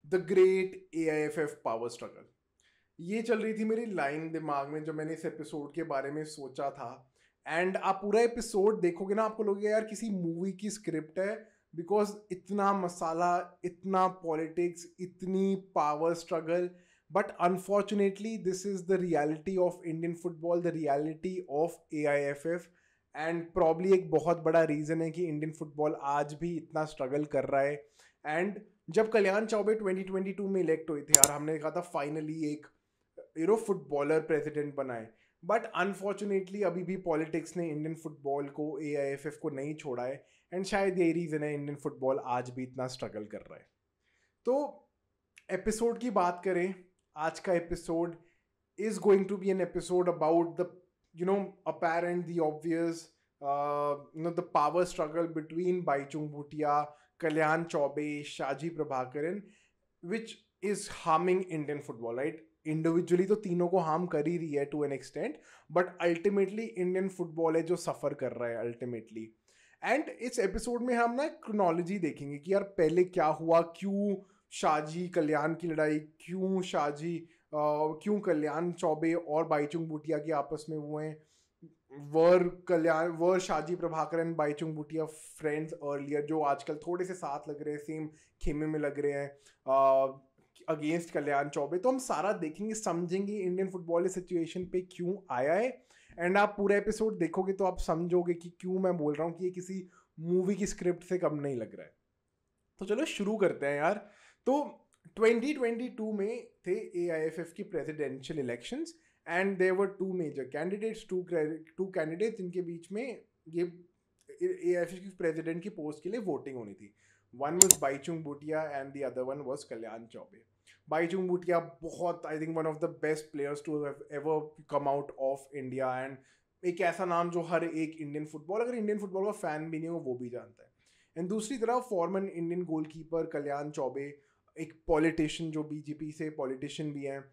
The great AIFF power struggle. ये चल रही थी मेरी लाइन दिमाग में जब मैंने इस एपिसोड के बारे में सोचा था। एंड आप पूरा एपिसोड देखोगे ना, आपको लगेगा यार किसी मूवी की स्क्रिप्ट है। बिकॉज इतना मसाला, इतना पॉलिटिक्स, इतनी power struggle. But unfortunately this is the reality of Indian football, the reality of AIFF। And probably एक बहुत बड़ा रीजन है कि इंडियन फुटबॉल आज भी इतना स्ट्रगल कर रहा है। एंड जब कल्याण चौबे 2022 में इलेक्ट हुए थे यार, हमने कहा था फाइनली एक फुटबॉलर प्रेसिडेंट बनाए। बट अनफॉर्चुनेटली अभी भी पॉलिटिक्स ने इंडियन फुटबॉल को, AIFF को नहीं छोड़ा है। एंड शायद यही रीज़न है इंडियन फुटबॉल आज भी इतना स्ट्रगल कर रहा है। तो एपिसोड की बात करें, आज का episode is going to be an episode about the apparent, the obvious, the power struggle between Baichung Bhutia, Kalyan Chaube, Shaji Prabhakaran, which is harming Indian football, right? Individually तो तीनों को हार्म कर ही रही है to an extent, but ultimately Indian football है जो सफर कर रहा है अल्टीमेटली। एंड इस एपिसोड में हम ना क्रोनोलॉजी देखेंगे कि यार पहले क्या हुआ, क्यों शाहजी कल्याण की लड़ाई, क्यों शाहजी क्यों कल्याण चौबे और बाईचुंग भूटिया के आपस में हुए हैं। वर शाहजी प्रभाकरन बाईचुंग भूटिया फ्रेंड्स अर्लियर, जो आजकल थोड़े से साथ लग रहे हैं, सेम खेमे में लग रहे हैं अगेंस्ट कल्याण चौबे। तो हम सारा देखेंगे, समझेंगे इंडियन फुटबॉल इस सिचुएशन पे क्यों आया है। एंड आप पूरा एपिसोड देखोगे तो आप समझोगे कि क्यों मैं बोल रहा हूँ कि ये किसी मूवी की स्क्रिप्ट से कम नहीं लग रहा है। तो चलो शुरू करते हैं यार। तो 2022 में थे AIFF की presidential elections. And there were two major candidates, two candidates जिनके बीच में ये AIFF की प्रेसिडेंट की पोस्ट के लिए वोटिंग होनी थी। One was Baichung Bhutia and the other one was Kalyan Chaubey. Baichung Bhutia बहुत, I think one of the best players to have ever come out of India. And एक ऐसा नाम जो हर एक इंडियन फुटबॉल, अगर इंडियन फुटबॉल का फैन भी नहीं हो वो भी जानता है। एंड दूसरी तरफ फॉर्मर इंडियन गोलकीपर कल्याण चौबे, एक पॉलिटिशियन जो बीजेपी से पॉलिटिशियन भी हैं।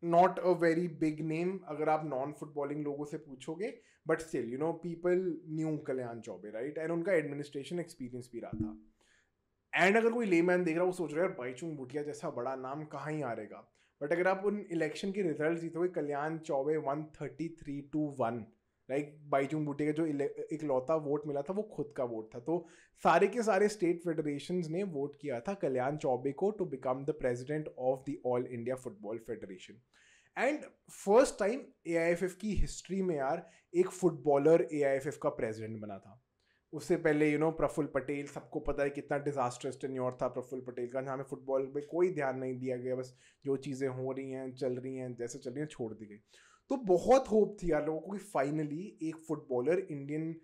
Not a very big name अगर आप नॉन फुटबॉलिंग लोगों से पूछोगे, but still people new Kalyan Choubey, right? And उनका एडमिनिस्ट्रेशन एक्सपीरियंस भी रहा था। एंड अगर कोई लेमैन देख रहा है वो सोच रहा है यार बाईचुंग भूटिया जैसा बड़ा नाम कहाँ ही आ रहेगा। बट अगर आप उन इलेक्शन के रिजल्ट देखोगे, कल्याण चौबे 133-1, लाइक बाईचुंग भूटिया का जो इकलौता वोट मिला था वो खुद का वोट था। तो सारे के सारे स्टेट फेडरेशंस ने वोट किया था कल्याण चौबे को to become the president of the all India football federation. And first time AIFF की हिस्ट्री में यार एक फुटबॉलर AIFF का प्रेसिडेंट बना था। उससे पहले प्रफुल्ल पटेल, सबको पता है कितना डिजास्टर्स टेन्योर था प्रफुल्ल पटेल का, जहाँ में फुटबॉल पे कोई ध्यान नहीं दिया गया, बस जो चीज़ें हो रही हैं चल रही हैं जैसे चल रही हैं छोड़ दी गई। तो बहुत होप थी यार लोगों को कि फाइनली एक फुटबॉलर इंडियन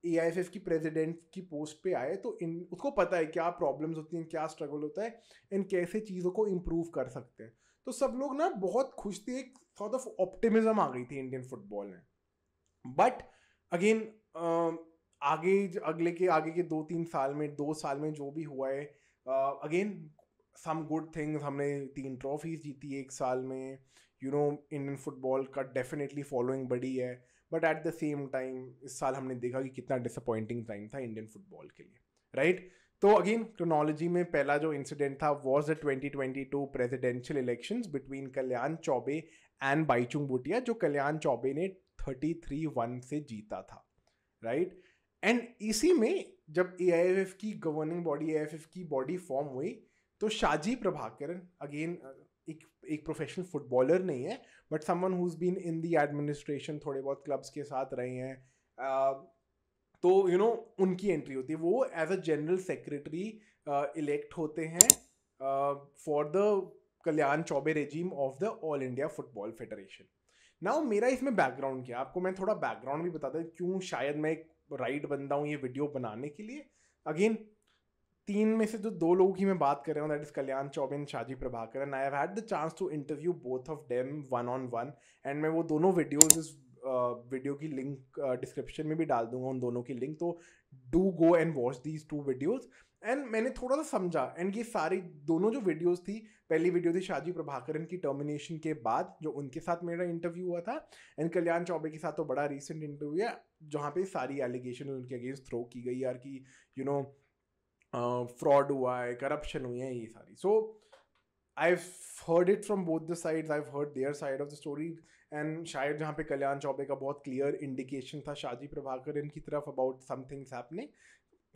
AIFF की प्रेसिडेंट की पोस्ट पे आए, तो उसको पता है क्या प्रॉब्लम्स होती हैं, क्या स्ट्रगल होता है, एंड कैसे चीज़ों को इम्प्रूव कर सकते हैं। तो सब लोग ना बहुत खुश थे, एक सॉर्ट ऑफ ऑप्टिमिज्म आ गई थी इंडियन फुटबॉल में। बट अगेन आगे के 2-3 साल में, 2 साल में जो भी हुआ है, अगेन सम गुड थिंग्स, हमने 3 ट्रॉफीज जीती एक साल में। इंडियन फुटबॉल का डेफिनेटली फॉलोइंग बड़ी है। But at the same time इस साल हमने देखा कि कितना डिसअपॉइंटिंग टाइम था इंडियन फुटबॉल के लिए, राइट? तो अगेन क्रोनोलॉजी में पहला जो इंसिडेंट था was the 2022 presidential elections between Kalyan Chaubey and Bhaichung Bhutia, जो कल्याण चौबे ने 33-1 से जीता था, राइट? एंड इसी में जब AIFF की गवर्निंग बॉडी, AIFF की बॉडी फॉर्म हुई, तो शाहजी प्रभाकरन, अगेन एक प्रोफेशनल फुटबॉलर नहीं है, but someone who's been in the administration, थोड़े बहुत क्लब्स के साथ रहे हैं। तो उनकी एंट्री होती है, वो as a general secretary elect होते हैं for the Kalyan Chaubey regime of the all India football federation. Now मेरा इसमें बैकग्राउंड क्या है, आपको मैं थोड़ा बैकग्राउंड भी बताता हूँ क्यों शायद मैं एक राइट बंदा हूँ ये वीडियो बनाने के लिए। अगेन तीन में से जो दो लोगों की मैं बात कर रहा हूँ, that is Kalyan Chaubey and Shaji Prabhakaran. I have had the chance to interview both of them one on one, and मैं वो दोनों वीडियोज इस वीडियो की लिंक डिस्क्रिप्शन में भी डाल दूंगा, उन दोनों की लिंक। तो do go and watch these two videos. And मैंने थोड़ा सा समझा, एंड ये सारी दोनों जो वीडियोज थी, पहली वीडियो थी शाहजी प्रभाकरन की टर्मिनेशन के बाद जो उनके साथ मेरा इंटरव्यू हुआ था, एंड कल्याण चौबे के साथ तो बड़ा रिसेंट इंटरव्यू है जहाँ पे सारी एलिगेशन उनके अगेंस्ट थ्रो की गई यार कि फ्रॉड हुआ है, करप्शन हुई है, ये सारी। सो I've heard it from both the sides. I've heard their side of the story. And शायद जहाँ पे कल्याण चौबे का बहुत क्लियर इंडिकेशन था शाजी प्रभाकरन की तरफ about some things happening,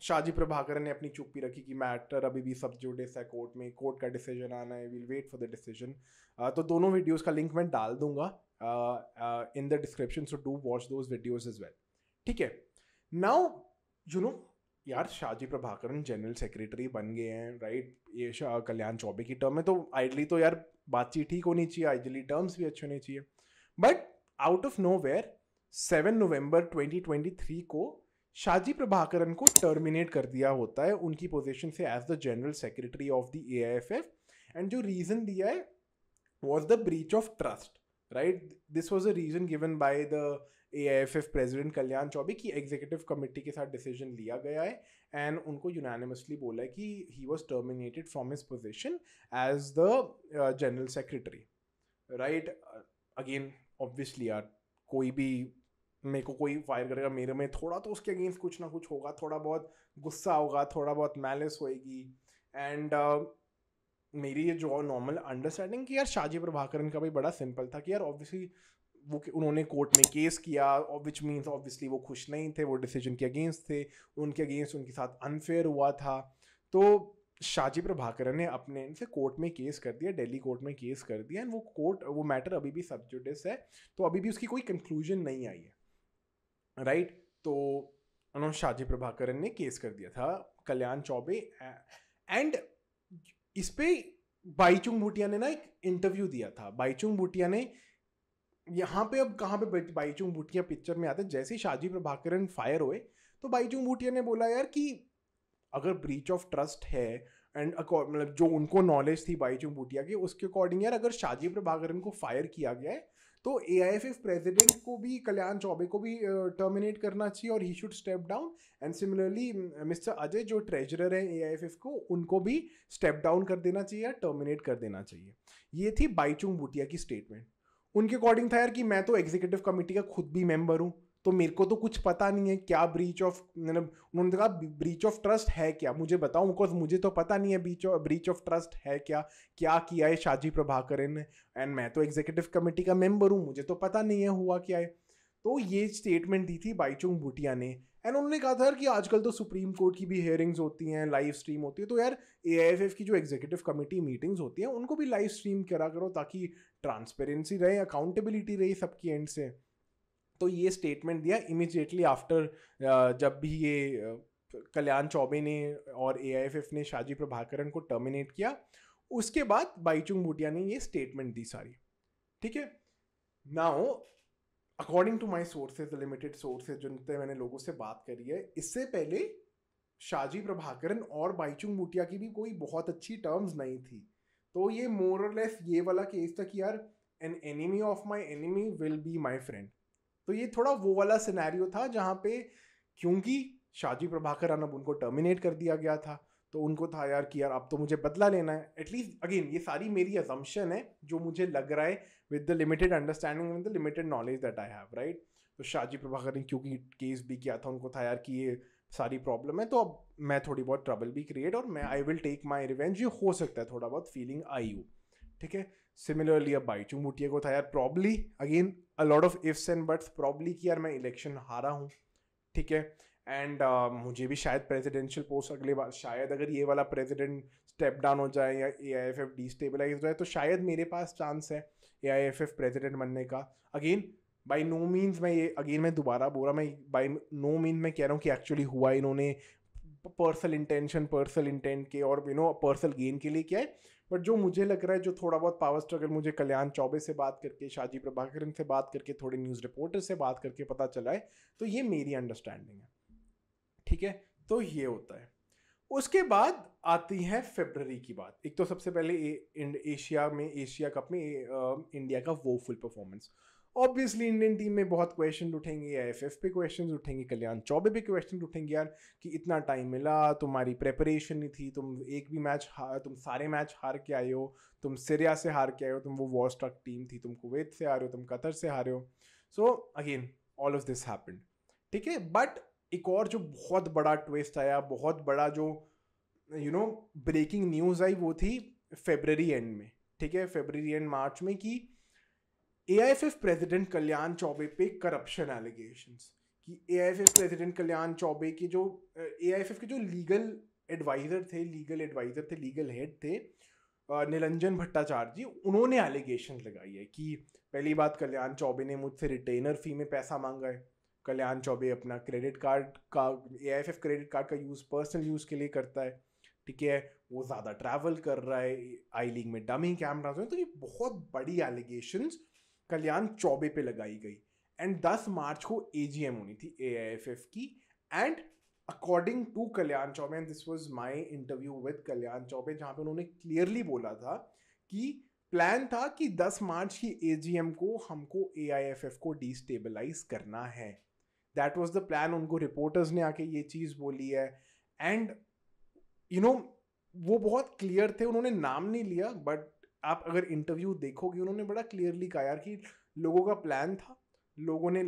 Shaji Prabhakaran ने अपनी चुप्पी रखी कि मैटर अभी भी सब जुडिस है कोर्ट में, कोर्ट का डिसीजन आना है, will wait for the decision. तो दोनों वीडियोस का लिंक मैं डाल दूंगा in the description, so do watch those videos as well. ठीक है. नाउ यू नो यार शाजी प्रभाकरन जनरल सेक्रेटरी बन गए हैं, राइट? ये कल्याण चौबे की टर्म में तो आइडली तो यार बातचीत ठीक होनी चाहिए, आइडली टर्म्स भी अच्छे होने चाहिए. But out of nowhere 7 November 2023 को शाजी प्रभाकरन को टर्मिनेट कर दिया होता है उनकी पोजीशन से as the general secretary of the AIFF. And जो रीजन दिया है was the breach of trust, right? This was a reason given by the AIFF president Kalyan Chaubey कि एग्जीक्यूटिव कमेटी के साथ डिसीजन लिया गया है एंड उनको यूनानिमसली बोला है कि he was terminated from his position as the general secretary, right? Again obviously यार कोई भी मेरे को कोई फायर करेगा, मेरे में थोड़ा तो उसके अगेंस्ट कुछ ना कुछ होगा, थोड़ा बहुत गुस्सा होगा, थोड़ा बहुत मैलिस होएगी. एंड मेरी ये जो नॉर्मल अंडरस्टैंडिंग कि यार शाजी प्रभाकरन का भी बड़ा सिंपल था कि यार ऑब्वियसली वो उन्होंने कोर्ट में केस किया, विच मीन्स ऑब्वियसली वो खुश नहीं थे, वो डिसीजन के अगेंस्ट थे, उनके अगेंस्ट उनके साथ अनफेयर हुआ था. तो शाजी प्रभाकरन ने अपने इनसे कोर्ट में केस कर दिया, दिल्ली कोर्ट में केस कर दिया. एंड वो मैटर अभी भी सब जुडिस है, तो अभी भी उसकी कोई कंक्लूजन नहीं आई है, राइट? तो उन्होंने शाजी प्रभाकरन ने केस कर दिया था कल्याण चौबे. एंड इस पे बाईचुंग भूटिया ने ना एक इंटरव्यू दिया था. बाईचुंग भूटिया ने यहाँ पे, अब कहाँ पे बाईचुंग भूटिया पिक्चर में आते हैं, जैसे ही शाजी प्रभाकरन फायर हुए तो बाईचुंग भूटिया ने बोला यार कि अगर ब्रीच ऑफ ट्रस्ट है एंड मतलब जो उनको नॉलेज थी बाईचुंग भूटिया की उसके अकॉर्डिंग यार अगर शाजी प्रभाकरन को फायर किया गया है तो AIFF प्रेसिडेंट को भी, कल्याण चौबे को भी टर्मिनेट करना चाहिए और ही should step down. And similarly mister Ajay जो ट्रेजरर हैं AIFF को, उनको भी स्टेप डाउन कर देना चाहिए या टर्मिनेट कर देना चाहिए. ये थी बाईचुंग भूटिया की स्टेटमेंट. उनके अकॉर्डिंग था यार कि मैं तो एग्जीक्यूटिव कमेटी का खुद भी मेंबर हूँ, तो मेरे को तो कुछ पता नहीं है क्या ब्रीच ऑफ, मतलब उन्होंने कहा ब्रीच ऑफ ट्रस्ट है क्या, मुझे बताओ, बिकॉज मुझे तो पता नहीं है ब्रीच ऑफ ट्रस्ट है क्या, क्या किया है शाजी प्रभाकरन ने, एंड मैं तो एग्जीक्यूटिव कमेटी का मेंबर हूँ, मुझे तो पता नहीं है हुआ क्या है. तो ये स्टेटमेंट दी थी बाईचुंग भूटिया ने. एंड उन्होंने कहा था कि आजकल तो सुप्रीम कोर्ट की भी हियरिंग्स होती हैं, लाइव स्ट्रीम होती है, तो यार AIFF की जो एग्जीक्यूटिव कमेटी मीटिंग्स होती हैं उनको भी लाइव स्ट्रीम करा करो ताकि ट्रांसपेरेंसी रहे, अकाउंटेबिलिटी रही सबकी एंड से. तो ये स्टेटमेंट दिया इमीडिएटली आफ्टर, जब भी ये कल्याण चौबे ने और AIFF ने शाजी प्रभाकरन को टर्मिनेट किया, उसके बाद बाईचुंग भूटिया ने ये स्टेटमेंट दी सारी. ठीक है. Now according to my sources, limited sources जिनसे मैंने लोगों से बात करी है, इससे पहले शाजी प्रभाकरन और बाईचुंग भूटिया की भी कोई बहुत अच्छी टर्म्स नहीं थी. तो ये मोर और लेस ये वाला केस था कि यार an enemy of my enemy will be my friend. तो ये थोड़ा वो वाला सिनेरियो था जहाँ पे क्योंकि शाजी प्रभाकरन अब उनको टर्मिनेट कर दिया गया था, तो उनको था यार कि यार अब तो मुझे बदला लेना है. एटलीस्ट अगेन ये सारी मेरी असम्पशन है जो मुझे लग रहा है with the limited understanding, with the limited knowledge that I have, right? तो शाजी प्रभाकरन क्योंकि केस भी किया था, उनको था यार कि ये सारी प्रॉब्लम है, तो अब मैं थोड़ी बहुत ट्रबल भी क्रिएट और मैं I will take my revenge. ये हो सकता है थोड़ा बहुत फीलिंग आई हो. ठीक है. सिमिलरली अब बाईचुंग भूटिया को था यार probably, again a lot of ifs and buts, probably कि यार मैं इलेक्शन हारा हूँ. ठीक है. एंड मुझे भी शायद प्रेसिडेंशियल पोस्ट अगले बार, शायद अगर ये वाला प्रेसिडेंट स्टेप डाउन हो जाए या AIFF डिस्टेबलाइज हो जाए तो शायद मेरे पास चांस है AIFF प्रेसिडेंट बनने का. अगेन बाई नो मीन्स मैं ये, अगेन मैं दोबारा बोल रहा, मैं बाई नो मीन मैं कह रहा हूँ कि एक्चुअली हुआ इन्होंने पर्सनल इंटेंट के और पर्सनल गेन के लिए किया है. बट जो मुझे लग रहा है, जो थोड़ा बहुत पावर स्ट्रगल मुझे कल्याण चौबे से बात करके, शाजी प्रभाकरन से बात करके, थोड़े न्यूज़ रिपोर्टर से बात करके पता चला है, तो ये मेरी अंडरस्टैंडिंग है. ठीक है. तो ये होता है. उसके बाद आती है फरवरी की बात. एक तो सबसे पहले एशिया कप में इंडिया का woeful performance. Obviously Indian team में बहुत क्वेश्चन उठेंगे, AIFF पे क्वेश्चन उठेंगे, कल्याण चौबे पे क्वेश्चन उठेंगे यार कि इतना टाइम मिला, तुम्हारी प्रेपरेशन नहीं थी, तुम एक भी मैच तुम सारे मैच हार के आए हो, तुम सीरिया से हार के आए हो, तुम वो वॉर स्ट्रक टीम थी, तुम कुवैत से आ रहे हो, तुम कतर से हारे हो. So again all of this happened. ठीक है. बट एक और जो बहुत बड़ा ट्विस्ट आया, बहुत बड़ा जो ब्रेकिंग न्यूज़ आई, वो थी फेब्रवरी एंड में, ठीक है, फेब्रवरी एंड मार्च में, कि एआईएफएफ प्रेसिडेंट कल्याण चौबे पे करप्शन एलिगेशंस, कि एआईएफएफ प्रेसिडेंट कल्याण चौबे के जो एआईएफएफ के जो लीगल एडवाइजर थे, लीगल हेड थे, निरंजन भट्टाचार्य जी, उन्होंने एलिगेशन लगाई है कि पहली बात, कल्याण चौबे ने मुझसे रिटेनर फी में पैसा मांगा है। कल्याण चौबे अपना क्रेडिट कार्ड का, एआईएफएफ क्रेडिट कार्ड का यूज़ पर्सनल यूज़ के लिए करता है, ठीक है, वो ज़्यादा ट्रैवल कर रहा है, आई लीग में डमी कैमराज हैं। तो ये बहुत बड़ी एलिगेशंस कल्याण चौबे पे लगाई गई। एंड 10 मार्च को एजीएम होनी थी एआईएफएफ की, and according to Kalyan Chaubey, and this was my interview with Kalyan Chaubey, जहाँ पे उन्होंने क्लियरली बोला था कि प्लान था कि 10 मार्च की एजीएम को हमको एआईएफएफ को डिस्टेबलाइज करना है। That was the plan. उनको रिपोर्टर्स ने आके ये चीज़ बोली है, एंड यू नो वो बहुत क्लियर थे, उन्होंने नाम नहीं लिया, बट आप अगर इंटरव्यू देखोगे उन्होंने बड़ा क्लियरली कहा यार कि लोगों का प्लान था, लोगों ने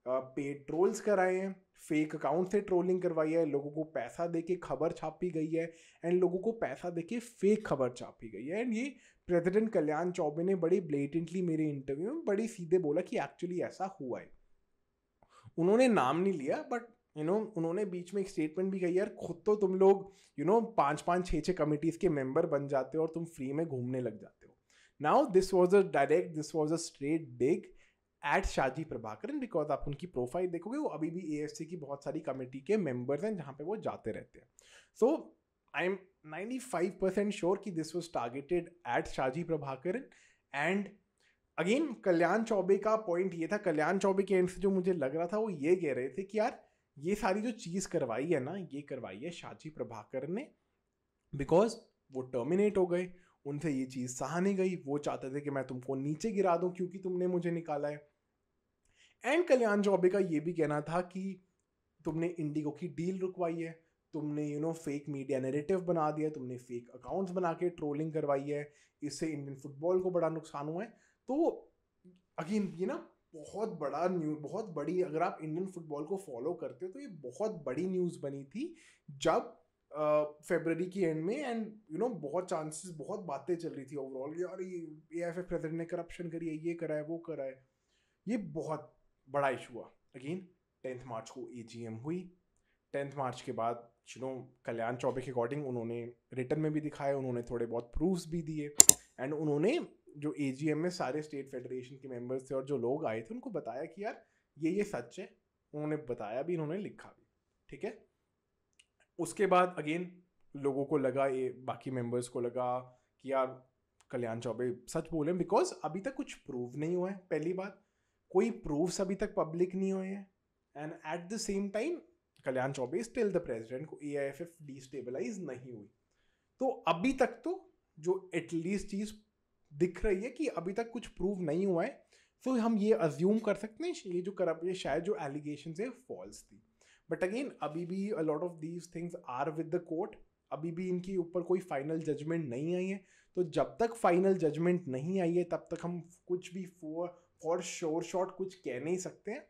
पेड ट्रोल्स कराए हैं, फेक अकाउंट से ट्रोलिंग करवाई है, लोगों को पैसा देके खबर छापी गई है, एंड लोगों को पैसा देके फेक खबर छापी गई है। एंड ये प्रेसिडेंट कल्याण चौबे ने बड़ी ब्लेटेंटली मेरे इंटरव्यू में बड़ी सीधे बोला कि एक्चुअली ऐसा हुआ है। उन्होंने नाम नहीं लिया, बट उन्होंने बीच में एक स्टेटमेंट भी कही, यार खुद तो तुम लोग 5-5, 6-6 कमिटीज के मेंबर बन जाते हो और तुम फ्री में घूमने लग जाते हो। Now this was a straight dig at Shaji Prabhakaran, because आप उनकी प्रोफाइल देखोगे वो अभी भी एएफसी की बहुत सारी कमेटी के मेंबर्स हैं जहाँ पे वो जाते रहते हैं। सो आई एम 95% श्योर कि this was targeted at Shaji Prabhakaran. And again Kalyan Chaubey का पॉइंट ये था, कल्याण चौबे के एंड से जो मुझे लग रहा था वो ये कह रहे थे कि यार ये सारी जो चीज़ करवाई है ना, ये करवाई है शाजी प्रभाकर ने, बिकॉज वो टर्मिनेट हो गए, उनसे ये चीज़ सहा नहीं गई, वो चाहते थे कि मैं तुमको नीचे गिरा दूं क्योंकि तुमने मुझे निकाला है। एंड कल्याण चौबे का ये भी कहना था कि तुमने इंडिगो की डील रुकवाई है, तुमने फेक मीडिया नैरेटिव बना दिया, तुमने फेक अकाउंट्स बना के ट्रोलिंग करवाई है, इससे इंडियन फुटबॉल को बड़ा नुकसान हुआ है। तो अगेन ये ना बहुत बड़ा न्यूज, बहुत बड़ी, अगर आप इंडियन फुटबॉल को फॉलो करते हो तो ये बहुत बड़ी न्यूज़ बनी थी जब फरवरी की एंड में। एंड बहुत चांसेस, बहुत बातें चल रही थी ओवरऑल, यार ये एआईएफएफ प्रेसिडेंट ने करप्शन करी है, ये करा है, वो करा है। ये बहुत बड़ा इशू हुआ। अगेन 10 मार्च को एजीएम हुई। 10 मार्च के बाद कल्याण चौबे के अकॉर्डिंग उन्होंने रिटर्न में भी दिखाया, उन्होंने थोड़े बहुत प्रूफ्स भी दिए, एंड उन्होंने जो एजीएम में सारे स्टेट फेडरेशन के मेंबर्स थे और जो लोग आए थे उनको बताया कि यार ये सच है। उन्होंने बताया भी, उन्होंने लिखा भी, ठीक है। उसके बाद अगेन लोगों को लगा, ये बाकी मेंबर्स को लगा कि यार कल्याण चौबे सच बोले, बिकॉज अभी तक कुछ प्रूव नहीं हुआ है। पहली बात, कोई प्रूफ्स अभी तक पब्लिक नहीं हुए हैं, and at the same time Kalyan Choubey still the president, को एआईएफएफ डिस्टेबलाइज नहीं हुई। तो अभी तक तो जो एटलीस्ट चीज़ दिख रही है कि अभी तक कुछ प्रूव नहीं हुआ है, तो हम ये अज्यूम कर सकते हैं ये जो ये शायद जो एलिगेशन है फॉल्स थी। बट अगेन अभी भी a lot of these things are with the court, अभी भी इनके ऊपर कोई फाइनल जजमेंट नहीं आई है। तो जब तक फाइनल जजमेंट नहीं आई है तब तक हम कुछ भी फॉर श्योर शॉट कुछ कह नहीं सकते हैं।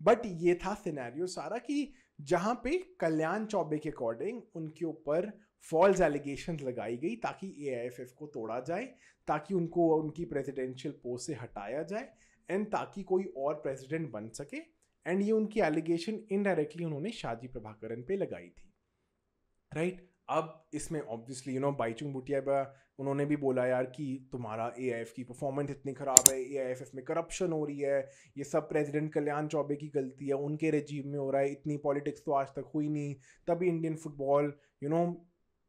बट ये था सिनेरियो सारा कि जहाँ पे कल्याण चौबे के अकॉर्डिंग उनके ऊपर फॉल्स एलिगेशंस लगाई गई ताकि एआईएफएफ को तोड़ा जाए, ताकि उनको उनकी प्रेसिडेंशियल पोस्ट से हटाया जाए, एंड ताकि कोई और प्रेसिडेंट बन सके। एंड ये उनकी एलिगेशन इनडायरेक्टली उन्होंने शाजी प्रभाकरन पे लगाई थी, राइट। अब इसमें ऑब्वियसली बाईचुंग भूटिया उन्होंने भी बोला यार कि तुम्हारा एआईएफ की परफॉर्मेंस इतनी ख़राब है, एआईएफएफ में करप्शन हो रही है, ये सब प्रेसिडेंट कल्याण चौबे की गलती है, उनके रेजीम में हो रहा है, इतनी पॉलिटिक्स तो आज तक हुई नहीं, तभी इंडियन फुटबॉल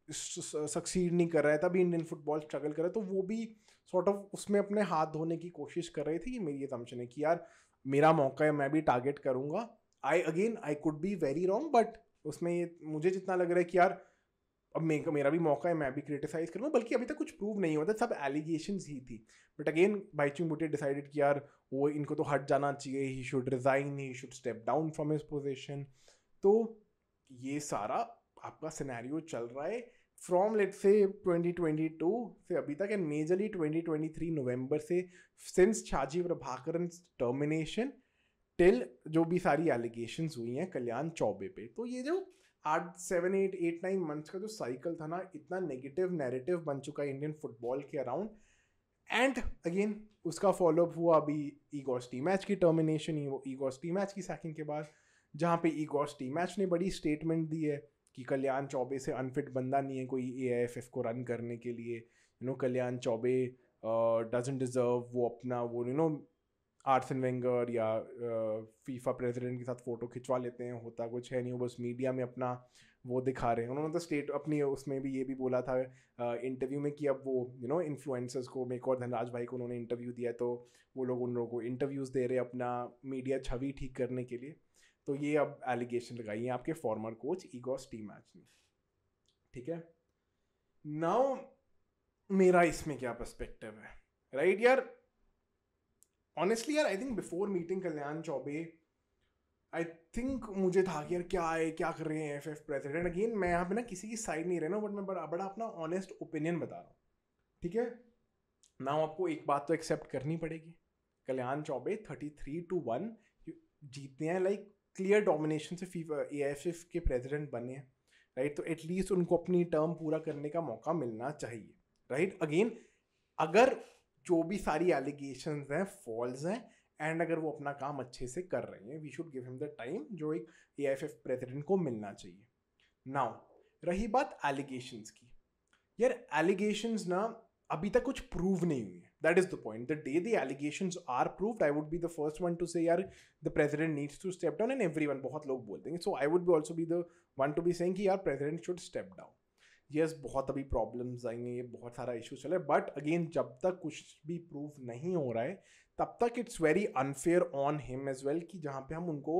सक्सीड नहीं कर रहा है, तभी इंडियन फुटबॉल स्ट्रगल कर रहा है। तो वो भी सॉर्ट ऑफ उसमें अपने हाथ धोने की कोशिश कर रहे थे। कि मेरी असम्पशन है कि यार मेरा मौका है, मैं भी टारगेट करूँगा। I could be very wrong, but उसमें ये मुझे जितना लग रहा है कि यार अब मेरा भी मौका है, मैं भी क्रिटिसाइज करूँगा, बल्कि अभी तक कुछ प्रूव नहीं हुआ था, सब एलिगेशंस ही थी। But again Bhaichung Bhutia decided कि यार वो इनको तो हट जाना चाहिए, he should resign, he should step down from his position. तो ये सारा आपका सिनेरियो चल रहा है फ्रॉम लेट्स से 2022 से अभी तक, एंड मेजरली 2023 नवंबर से, since Shaji Prabhakaran termination till जो भी सारी एलिगेशंस हुई हैं कल्याण चौबे पे। तो ये जो 8 7 8 8 9 मंथ्स का जो साइकिल था ना, इतना नेगेटिव नैरेटिव बन चुका है इंडियन फुटबॉल के अराउंड. एंड अगेन उसका फॉलोअप हुआ अभी ईगोर स्टीमैच की टर्मिनेशन, ईगोर स्टीमैच की सैकिंग के बाद, जहाँ पे ईगोर स्टीमैच ने बड़ी स्टेटमेंट दी है कि कल्याण चौबे से अनफिट बंदा नहीं है कोई AIFF को रन करने के लिए. कल्याण चौबे डजंट डिजर्व वो अपना वो आर्सन वेंगर या फीफा प्रेसिडेंट के साथ फ़ोटो खिंचवा लेते हैं, होता कुछ है नहीं, वो बस मीडिया में अपना वो दिखा रहे हैं. उन्होंने तो स्टेट अपनी उसमें भी ये भी बोला था इंटरव्यू में कि अब वो इन्फ्लुएंसर्स को, मेक और धनराज भाई को उन्होंने इंटरव्यू दिया, तो वो लोग उन लोगों को इंटरव्यूज़ दे रहे हैं अपना मीडिया छवि ठीक करने के लिए. तो ये अब एलिगेशन लगाई है आपके फॉर्मर कोच ईगोर स्टीमैच ने. ठीक है, नाउ मेरा इसमें क्या पर्सपेक्टिव है, राइट यार. ऑनेस्टली यार, I think before meeting Kalyan Choubey, I think मुझे था कि यार क्या है, क्या कर रहे हैं FF प्रेसिडेंट. अगेन मैं यहाँ पे ना किसी की साइड नहीं रहना, बट मैं बड़ा अपना ऑनेस्ट ओपिनियन बता रहा हूँ. ठीक है, ना आपको एक बात तो एक्सेप्ट करनी पड़ेगी, कल्याण चौबे 33-1 जीतते हैं, लाइक क्लियर डोमिनेशन से AIFF के प्रेसिडेंट बने हैं, राइट. तो एटलीस्ट उनको अपनी टर्म पूरा करने का मौका मिलना चाहिए, राइट. अगेन अगर जो भी सारी एलिगेशंस हैं फॉल्स हैं, एंड अगर वो अपना काम अच्छे से कर रहे हैं, we should give him the time जो एक AIFF प्रेसिडेंट को मिलना चाहिए. नाउ रही बात एलिगेशंस की, यार एलिगेशंस ना अभी तक कुछ प्रूव नहीं हुई है. That is the point. The day the allegations are proved, I would be the first one to say यार the president needs to step down, and everyone, बहुत लोग बोलते हैं, so I would be also be the one to be saying कि यार president should step down. Yes, बहुत अभी problems आएंगे, ये बहुत सारा इशू चले, बट अगेन जब तक कुछ भी प्रूव नहीं हो रहा है तब तक it's very unfair on him as well कि जहाँ पे हम उनको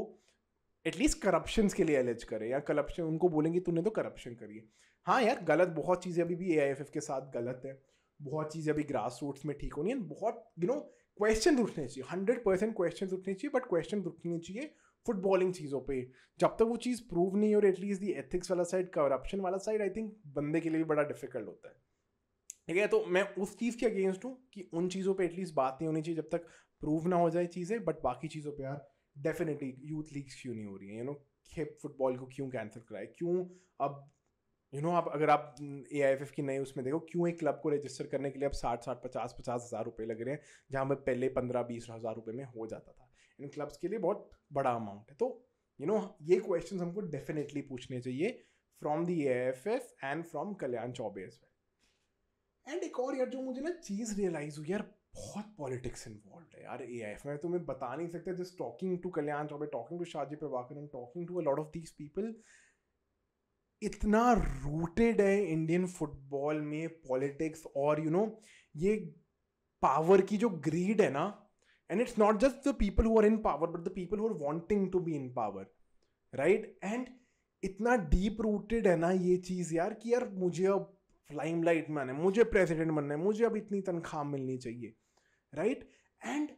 एटलीस्ट करप्शन के लिए एलिज करें, या करप्शन उनको बोलेंगे तूने तो करप्शन करी है. हाँ यार, गलत बहुत चीज़ें अभी भी AIFF के साथ गलत है, बहुत चीज़ें अभी ग्रास रूट्स में ठीक होनी है, बहुत क्वेश्चन उठने चाहिए, 100% क्वेश्चन उठने चाहिए, बट क्वेश्चन उठने चाहिए फुटबॉलिंग चीज़ों पे. जब तक वो चीज़ प्रूव नहीं हो रही, एटलीस्ट दी एथिक्स वाला साइड, करप्शन वाला साइड, आई थिंक बंदे के लिए भी बड़ा डिफिकल्ट होता है. ठीक है, तो मैं उस चीज़ के अगेंस्ट हूँ कि उन चीज़ों पे एटलीस्ट बात नहीं होनी चाहिए जब तक प्रूव ना हो जाए चीज़ें. बट बाकी चीज़ों पे यार डेफिनेटली यूथ लीग्स क्यों नहीं हो रही है, फुटबॉल को क्यों कैंसिल कराए, क्यों अब आप अगर आप AIFF की नई उसमें देखो, क्यों एक क्लब को रजिस्टर करने के लिए अब 60-50 हज़ार रुपये लग रहे हैं, जहाँ पे पहले 15-20 हज़ार रुपये में हो जाता था. इन क्लब्स के लिए बहुत बड़ा अमाउंट है. तो ये क्वेश्चंस हमको डेफिनेटली पूछने चाहिए from the AIFF and from Kalyan Chaubey as well. And एक और यार जो मुझे ना चीज़ रियलाइज हुई यार, बहुत पॉलिटिक्स इन्वॉल्व है यार AIFF में. तुम्हें बता नहीं सकते, just talking to Kalyan Chaubey, talking to Shaji Prabhakaran, talking to a lot of these people, इतना रूटेड है इंडियन फुटबॉल में पॉलिटिक्स और ये पावर की जो ग्रीड है ना, and it's not just the people who are in power but the people who are wanting to be in power, right. And इतना डीप रूटेड है ना ये चीज़ यार कि यार मुझे अब लाइमलाइट में आना है, मुझे प्रेसिडेंट बनना है, मुझे अब इतनी तनख्वाह मिलनी चाहिए, राइट. एंड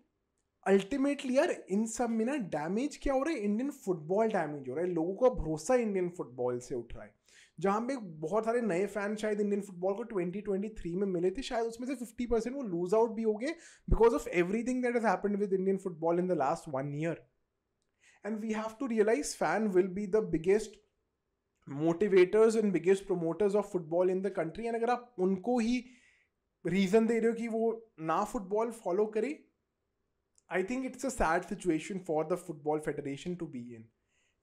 अल्टीमेटली यार इन सब में ना डैमेज क्या हो रहा है, इंडियन फुटबॉल डैमेज हो रहा है, लोगों का भरोसा इंडियन फुटबॉल से उठ रहा है. जहाँ पे बहुत सारे नए फैन शायद इंडियन फुटबॉल को 2023 में मिले थे, शायद उसमें से 50% वो लूज आउट भी हो गए because of everything that has happened with Indian football in the last 1 year. And we have to realise fan will be the biggest motivators and biggest promoters of football in the country. And अगर आप उनको ही reason दे रहे हो कि वो ना football follow करे, I think it's a sad situation for the Football Federation to be in.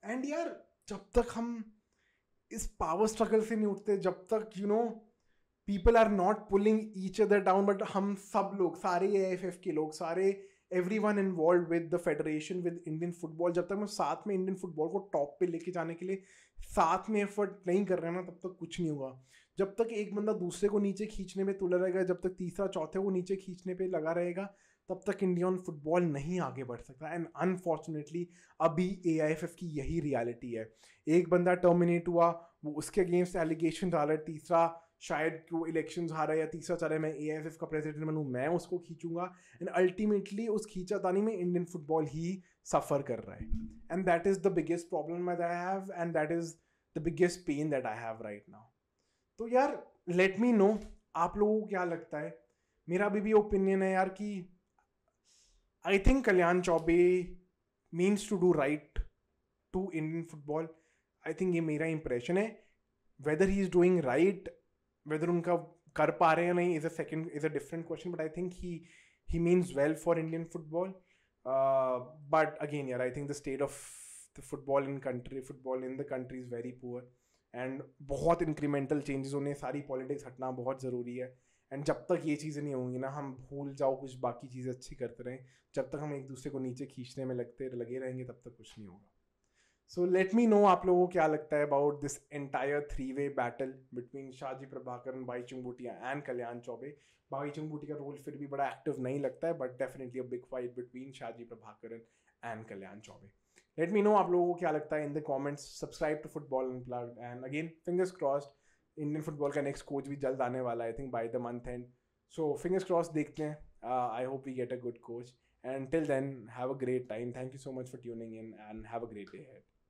And यार जब तक हम इस पावर स्ट्रगल से नहीं उठते, जब तक people are not pulling each other down, but हम सब लोग, सारे AIFF के लोग, सारे everyone involved with the federation, with Indian football, जब तक हम साथ में इंडियन फुटबॉल को टॉप पे लेके जाने के लिए साथ में एफर्ट नहीं कर रहे हैं ना, तब तक कुछ नहीं होगा. जब तक एक बंदा दूसरे को नीचे खींचने में तुला रहेगा, जब तक तीसरा चौथे को नीचे खींचने पे लगा रहेगा, तब तक इंडियन फुटबॉल नहीं आगे बढ़ सकता. एंड अनफॉर्चुनेटली अभी AIFF की यही रियलिटी है. एक बंदा टर्मिनेट हुआ, वो उसके अगेंस्ट एलिगेशन डाल रहा है, तीसरा शायद वो इलेक्शन हारा है, या तीसरा चाह रहा है मैं AIFF का प्रेसिडेंट बनूँ, मैं उसको खींचूंगा. एंड अल्टीमेटली उस खींचातानी में इंडियन फुटबॉल ही सफ़र कर रहा है. And that is the biggest problem that I have, and that is the biggest pain that I have right now. तो यार लेट मी नो आप लोगों को क्या लगता है. मेरा अभी भी ओपिनियन है यार कि I think Kalyan Chaubey means to do right to Indian football. I think ये मेरा इंप्रेशन है. Whether he is doing right, whether उनका कर पा रहे हैं नहीं is a different question, but I think he means well for Indian football. But again यार, I think the state of the football in the country is very poor, and बहुत incremental changes होने, सारी politics हटना बहुत ज़रूरी है. And जब तक ये चीज़ें नहीं होंगी ना, हम भूल जाओ कुछ बाकी चीज़ें अच्छी करते रहें, जब तक हम एक दूसरे को नीचे खींचने में लगे रहेंगे, तब तक कुछ नहीं होगा. सो लेट मी नो आप लोगों को क्या लगता है about this entire 3-way battle between Shaji Prabhakaran, Baichung Bhutia and Kalyan Chaubey. Baichung Bhutia का रोल फिर भी बड़ा एक्टिव नहीं लगता है, but definitely a big fight between Shaji Prabhakaran and Kalyan Chaubey. Let me know आप लोगों को क्या लगता है in the comments. Subscribe to Football Unplugged, and again fingers crossed, Indian football का नेक्स्ट कोच भी जल्द आने वाला है, I think by the month end. So fingers crossed, देखते हैं. I hope we get a good coach, and till then have a great time. Thank you so much for tuning in and have a great day ahead.